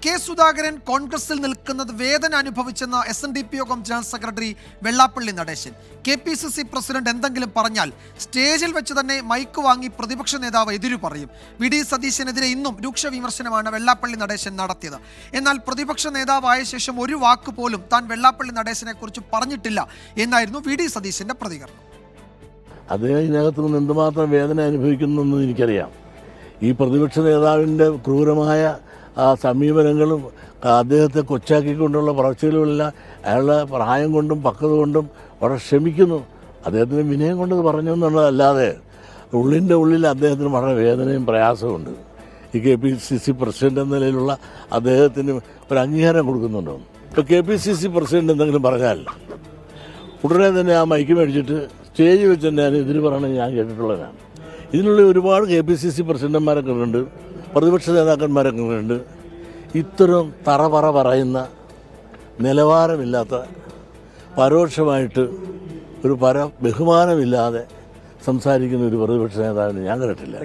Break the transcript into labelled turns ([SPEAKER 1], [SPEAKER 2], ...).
[SPEAKER 1] K Sudhakaran കോൺഗ്രസിൽ നിൽക്കുന്നത് വേദന അനുഭവിച്ചെന്ന SNDP യോഗം general secretary Vellappally Natesan. KPCC president എന്തെങ്കിലും പറഞ്ഞാൽ സ്റ്റേജിൽ വെച്ച് തന്നെ മൈക്ക് വാങ്ങി പ്രതിപക്ഷ നേതാവ് എതിരു പറയും. VD സതീശനെതിരെ ഇന്നും രൂക്ഷ വിമർശനമാണ് വെള്ളാപ്പള്ളി നടേശൻ നടത്തിയത്. എന്നാൽ പ്രതിപക്ഷ നേതാവായ ശേഷം ഒരു വാക്ക് പോലും താൻ വെള്ളാപ്പള്ളി നടേശനെ കുറിച്ച് പറഞ്ഞിട്ടില്ല എന്നായിരുന്നു VD സതീശന്റെ പ്രതികരണം.
[SPEAKER 2] അദ്ദേഹം ഇതിനകത്ത് നിന്ന് എന്തുമാത്രം വേദന അനുഭവിക്കുന്നു എനിക്കറിയാം. ഈ പ്രതിപക്ഷ നേതാവിൻ്റെ ക്രൂരമായ സമീപനങ്ങളും അദ്ദേഹത്തെ കൊച്ചാക്കിക്കൊണ്ടുള്ള പറച്ചിലുമെല്ലാം അയാളുടെ പ്രായം കൊണ്ടും പക്വത കൊണ്ടും വളരെ ക്ഷമിക്കുന്നു. അദ്ദേഹത്തിന് വിനയം കൊണ്ട് പറഞ്ഞു എന്നുള്ളതല്ലാതെ ഉള്ളിൻ്റെ ഉള്ളിൽ അദ്ദേഹത്തിന് വളരെ വേദനയും പ്രയാസമുണ്ട്. ഈ KPCC പ്രസിഡന്റ് എന്ന നിലയിലുള്ള അദ്ദേഹത്തിന് ഒരു അംഗീകാരം കൊടുക്കുന്നുണ്ടോ? ഇപ്പോൾ KPCC പ്രസിഡന്റ് എന്തെങ്കിലും പറഞ്ഞാൽ ഉടനെ തന്നെ ആ മൈക്ക് മേടിച്ചിട്ട് സ്റ്റേജിൽ വെച്ച് തന്നെ അതിന് എതിര് പറയണമെന്ന് ഞാൻ കേട്ടിട്ടുള്ളതാണ്. ഇതിനുള്ള ഒരുപാട് KPCC പ്രസിഡന്റുമാരൊക്കെ ഉണ്ട്, പ്രതിപക്ഷ നേതാക്കന്മാരൊക്കെ ഉണ്ട്. ഇത്തരം തറപറ പറയുന്ന നിലവാരമില്ലാത്ത പരോക്ഷമായിട്ട് ഒരു ബഹുമാനമില്ലാതെ സംസാരിക്കുന്ന ഒരു പ്രതിപക്ഷ നേതാവിനെ ഞാൻ കേട്ടിട്ടില്ല.